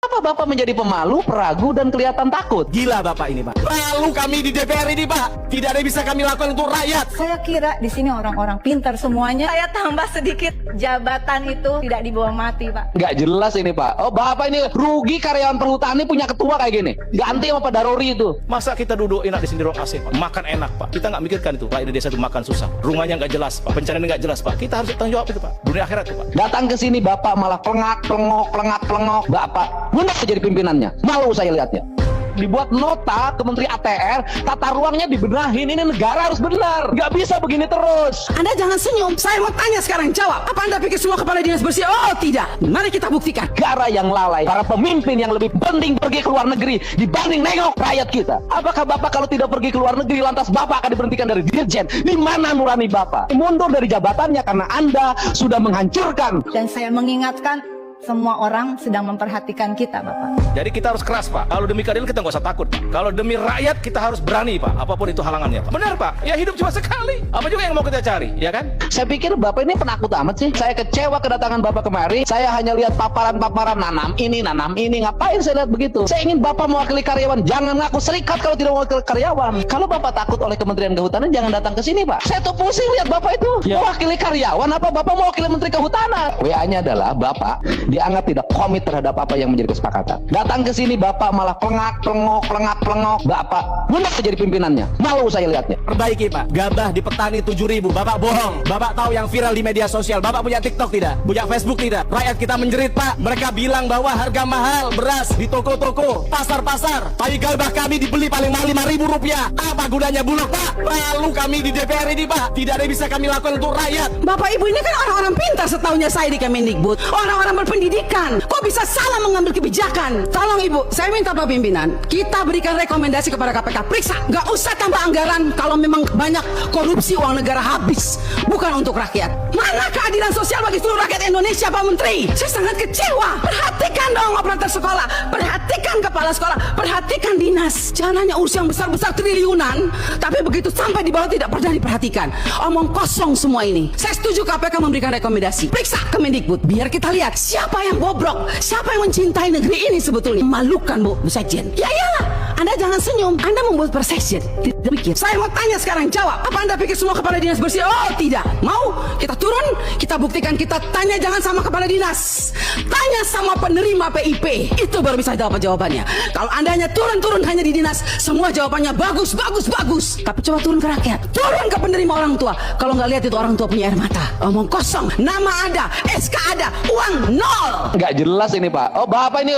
Apa Bapak menjadi pemalu, peragu, dan kelihatan takut? Gila Bapak ini, Pak. Lalu kami di DPR ini, Pak, tidak ada yang bisa kami lakukan untuk rakyat. Saya kira di sini orang-orang pintar semuanya. Saya tambah sedikit, jabatan itu tidak dibawa mati, Pak. Nggak jelas ini, Pak. Oh, Bapak ini rugi karyawan perhutani punya ketua kayak gini. Ganti sama Pak Darori itu. Masa kita duduk enak di sini ruang AC, Pak? Makan enak, Pak. Kita nggak mikirkan itu. Rakyat desa itu makan susah. Rumahnya nggak jelas, Pak. Pencariannya nggak jelas, Pak. Kita harus tanggung jawab itu, Pak. Dunia akhirat itu, Pak. Datang ke sini Bapak malah pelengok. Bapak benar jadi pimpinannya. Malu saya lihatnya. Dibuat nota ke Menteri ATR, tata ruangnya dibenahin. Ini negara harus benar. Nggak bisa begini terus. Anda jangan senyum. Saya mau tanya sekarang, jawab. Apa Anda pikir semua kepala dinas bersih? Oh tidak. Mari kita buktikan. Negara yang lalai, para pemimpin yang lebih penting pergi ke luar negeri dibanding nengok rakyat kita. Apakah Bapak kalau tidak pergi ke luar negeri lantas Bapak akan diberhentikan dari dirjen? Di mana nurani Bapak? Mundur dari jabatannya karena Anda sudah menghancurkan. Dan saya mengingatkan, semua orang sedang memperhatikan kita, Bapak. Jadi kita harus keras, Pak. Kalau demi keadilan kita nggak usah takut, Pak. Kalau demi rakyat kita harus berani, Pak. Apapun itu halangannya, Pak. Benar, Pak. Ya hidup cuma sekali. Apa juga yang mau kita cari, ya kan? Saya pikir Bapak ini penakut amat sih. Saya kecewa kedatangan Bapak kemari. Saya hanya lihat paparan-paparan nanam ini. Ngapain saya lihat begitu? Saya ingin Bapak mewakili karyawan. Jangan ngaku serikat kalau tidak mewakili karyawan. Kalau Bapak takut oleh Kementerian Kehutanan, jangan datang ke sini, Pak. Saya tuh pusing lihat Bapak itu. Mewakili karyawan apa Bapak mewakili Menteri Kehutanan? WA-nya adalah Bapak dianggap tidak komit terhadap apa yang menjadi kesepakatan. Datang ke sini Bapak malah pelengok. Bapak benar jadi pimpinannya. Malu saya lihatnya. Perbaiki, Pak. Gabah di petani 7.000. Bapak bohong. Bapak tahu yang viral di media sosial. Bapak punya TikTok tidak? Punya Facebook tidak? Rakyat kita menjerit, Pak. Mereka bilang bahwa harga mahal beras di toko-toko, pasar-pasar. Tapi gabah kami dibeli paling mahal Rp5.000. Apa gunanya Bulog, Pak? Lalu kami di DPR ini, Pak, tidak ada yang bisa kami lakukan untuk rakyat. Bapak Ibu ini kan orang-orang pintar setahunya saya di Kemendikbud. Orang-orang berpendidikan. Kok bisa salah mengambil kebijakan? Tolong Ibu, saya minta Pak Pimpinan, kita berikan rekomendasi kepada KPK. Periksa, nggak usah tambah anggaran kalau memang banyak korupsi uang negara habis. Bukan untuk rakyat. Mana keadilan sosial bagi seluruh rakyat Indonesia, Pak Menteri? Saya sangat kecewa. Perhatikan dong operator sekolah. Perhatikan kepala sekolah. Perhatikan dinas. Jangan hanya urus yang besar-besar triliunan, tapi begitu sampai di bawah tidak pernah diperhatikan. Omong kosong semua ini. Saya setuju KPK memberikan rekomendasi. Periksa Kemendikbud, biar kita lihat siapa yang bobrok, siapa yang mencintai negeri ini sebetulnya. Malukan Bu Sekjen. Ya iyalah, Anda jangan senyum. Anda membuat persejen. Tidak pikir. Saya mau tanya sekarang, jawab. Apa Anda pikir semua kepala dinas bersih? Oh tidak. Mau? Kita turun, kita buktikan, kita tanya jangan sama kepala dinas. Tanya sama penerima PIP. Itu baru bisa jawab jawabannya. Kalau Anda hanya turun hanya di dinas, semua jawabannya bagus. Tapi coba turun ke rakyat. Turun ke penerima orang tua. Kalau nggak lihat itu orang tua punya air mata. Omong kosong. Nama ada, SK ada, uang nol. Nggak jelas ini, Pak. Oh, Bapak ini